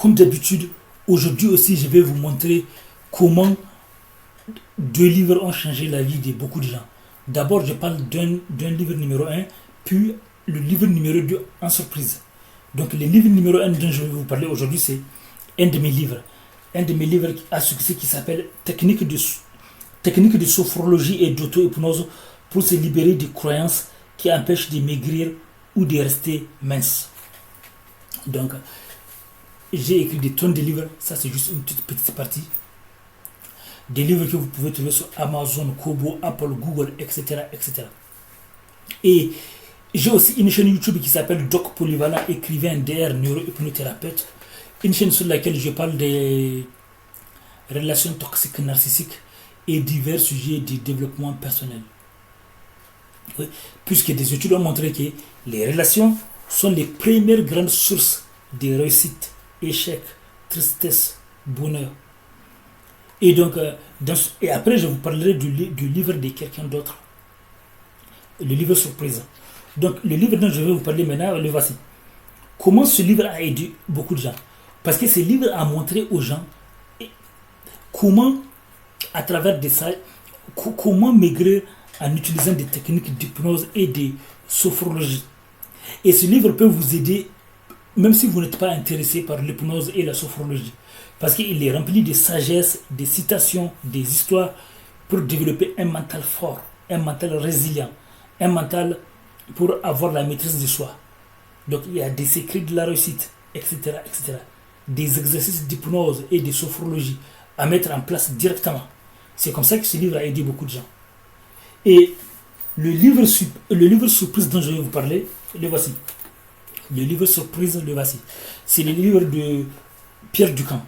comme d'habitude, aujourd'hui aussi, je vais vous montrer comment 2 livres ont changé la vie de beaucoup de gens. D'abord, je parle d'un livre numéro 1, puis le livre numéro 2 en surprise. Donc, le livre numéro 1 dont je vais vous parler aujourd'hui, c'est un de mes livres. Un de mes livres à succès qui s'appelle Technique de sophrologie et d'auto-hypnose pour se libérer des croyances qui empêchent de maigrir ou de rester mince. Donc, j'ai écrit des tonnes de livres, ça c'est juste une toute petite partie. Des livres que vous pouvez trouver sur Amazon, Kobo, Apple, Google, etc. etc. Et j'ai aussi une chaîne YouTube qui s'appelle Doc Polyvalent, écrivain DR, neurohypnothérapeute. Une chaîne sur laquelle je parle des relations toxiques narcissiques et divers sujets de développement personnel. Oui, puisque des études ont montré que les relations sont les premières grandes sources de réussite, échec, tristesse, bonheur. Et donc, et après, je vous parlerai du livre de quelqu'un d'autre. Le livre surprise. Donc, le livre dont je vais vous parler maintenant, le voici. Comment ce livre a aidé beaucoup de gens. Parce que ce livre a montré aux gens comment, à travers de ça, comment maigrir en utilisant des techniques d'hypnose et de sophrologie. Et ce livre peut vous aider, même si vous n'êtes pas intéressé par l'hypnose et la sophrologie. Parce qu'il est rempli de sagesse, de citations, des histoires pour développer un mental fort, un mental résilient, un mental pour avoir la maîtrise de soi. Donc il y a des secrets de la réussite, etc. etc. Des exercices d'hypnose et de sophrologie à mettre en place directement. C'est comme ça que ce livre a aidé beaucoup de gens. Et le livre surprise dont je vais vous parler, le voici. Le livre surprise, le voici. C'est le livre de Pierre Ducan.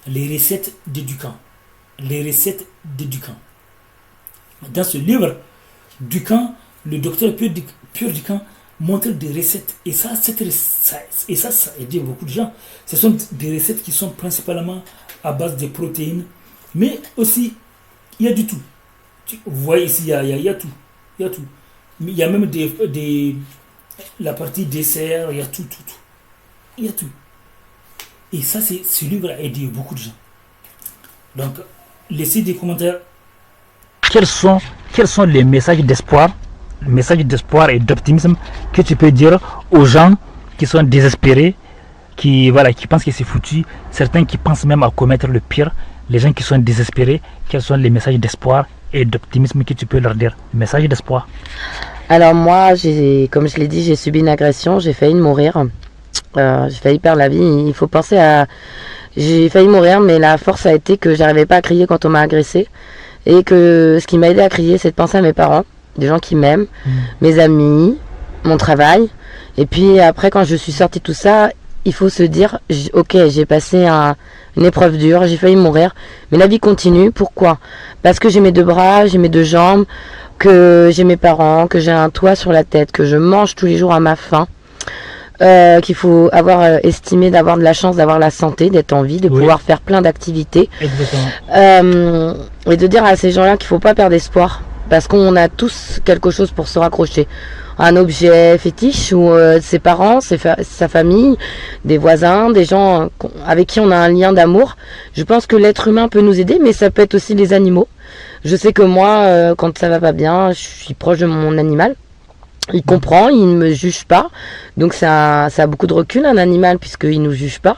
Les recettes de Ducan. Les recettes de Ducan. Dans ce livre, Ducan, le docteur Pierre Ducan montre des recettes. Et ça a aidé beaucoup de gens. Ce sont des recettes qui sont principalement à base de protéines. Mais aussi, il y a du tout. Vous voyez ici, il y a tout. Il y a tout. Mais il y a même la partie dessert, il y a tout. Il y a tout. Et ça, ce livre a aidé beaucoup de gens. Donc, laissez des commentaires. Quels sont les messages d'espoir et d'optimisme que tu peux dire aux gens qui sont désespérés, qui pensent que c'est foutu, certains qui pensent même à commettre le pire, les gens qui sont désespérés, quels sont les messages d'espoir et d'optimisme que tu peux leur dire? Message d'espoir. Alors moi, comme je l'ai dit, j'ai subi une agression, j'ai failli mourir. J'ai failli perdre la vie. Il faut penser à... J'ai failli mourir, mais la force a été que j'arrivais pas à crier quand on m'a agressé. Et que ce qui m'a aidé à crier, c'est de penser à mes parents, des gens qui m'aiment, mes amis, mon travail. Et puis après, quand je suis sortie de tout ça, il faut se dire, ok, j'ai passé une épreuve dure, j'ai failli mourir, mais la vie continue. Pourquoi? Parce que j'ai mes 2 bras, j'ai mes 2 jambes, que j'ai mes parents, que j'ai un toit sur la tête, que je mange tous les jours à ma faim. Qu'il faut avoir estimé d'avoir de la chance, d'avoir la santé, d'être en vie, de pouvoir faire plein d'activités. Et de dire à ces gens-là qu'il ne faut pas perdre espoir, parce qu'on a tous quelque chose pour se raccrocher. Un objet fétiche ou ses parents, sa famille, des voisins, des gens avec qui on a un lien d'amour. Je pense que l'être humain peut nous aider, mais ça peut être aussi les animaux. Je sais que moi, quand ça va pas bien, je suis proche de mon animal. Il comprend, il ne me juge pas. Donc ça a beaucoup de recul, un animal, puisqu'il ne nous juge pas.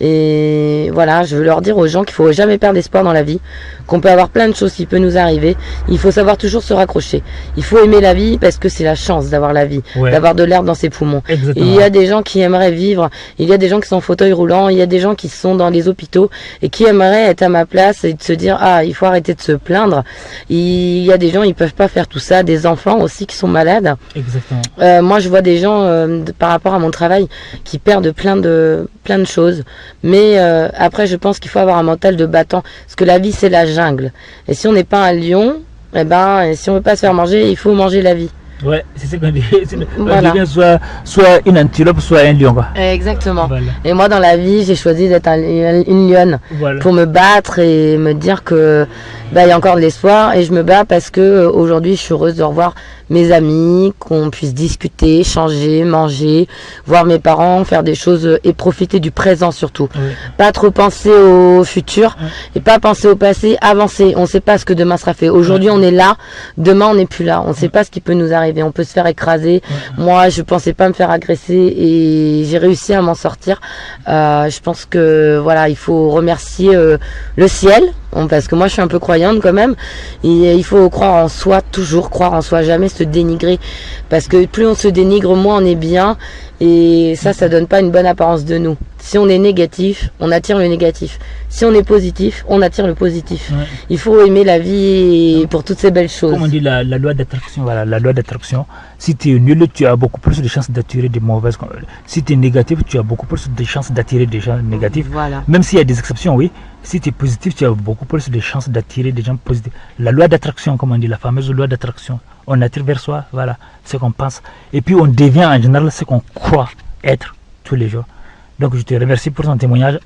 Et voilà, je veux leur dire aux gens qu'il ne faut jamais perdre espoir dans la vie, qu'on peut avoir plein de choses qui peuvent nous arriver. Il faut savoir toujours se raccrocher. Il faut aimer la vie parce que c'est la chance d'avoir la vie, d'avoir de l'air dans ses poumons. Exactement. Il y a des gens qui aimeraient vivre, il y a des gens qui sont en fauteuil roulant, il y a des gens qui sont dans les hôpitaux et qui aimeraient être à ma place et de se dire « Ah, il faut arrêter de se plaindre ». Il y a des gens, ils ne peuvent pas faire tout ça, des enfants aussi qui sont malades. Exactement. Moi, je vois des gens, par rapport à mon travail, qui perdent plein de choses. Mais après, je pense qu'il faut avoir un mental de battant. Parce que la vie, c'est la jungle. Et si on n'est pas un lion, si on ne veut pas se faire manger, il faut manger la vie. Ouais, c'est ce qu'on dit. Voilà. On devient soit une antilope, soit un lion. Quoi. Exactement. Voilà. Et moi, dans la vie, j'ai choisi d'être une lionne. Voilà. Pour me battre et me dire que il y a encore de l'espoir. Et je me bats parce que aujourd'hui, je suis heureuse de revoir mes amis, qu'on puisse discuter, échanger, manger, voir mes parents, faire des choses et profiter du présent surtout. Oui. Pas trop penser au futur et pas penser au passé, avancer. On ne sait pas ce que demain sera fait. Aujourd'hui, on est là, demain, on n'est plus là. On ne sait pas ce qui peut nous arriver. On peut se faire écraser. Moi, je pensais pas me faire agresser et j'ai réussi à m'en sortir. Je pense que voilà, il faut remercier le ciel, parce que moi je suis un peu croyante quand même, et il faut croire en soi, toujours croire en soi, jamais se dénigrer, parce que plus on se dénigre, moins on est bien, et ça donne pas une bonne apparence de nous. Si on est négatif, on attire le négatif. Si on est positif, on attire le positif. Ouais. Il faut aimer la vie pour toutes ces belles choses. Comme on dit, la loi d'attraction, voilà, la loi d'attraction. Si tu es nul, tu as beaucoup plus de chances d'attirer des mauvaises. Si tu es négatif, tu as beaucoup plus de chances d'attirer des gens négatifs. Voilà. Même s'il y a des exceptions, oui. Si tu es positif, tu as beaucoup plus de chances d'attirer des gens positifs. La loi d'attraction, comme on dit, la fameuse loi d'attraction. On attire vers soi, voilà, ce qu'on pense. Et puis on devient en général ce qu'on croit être tous les jours. Donc je te remercie pour ton témoignage.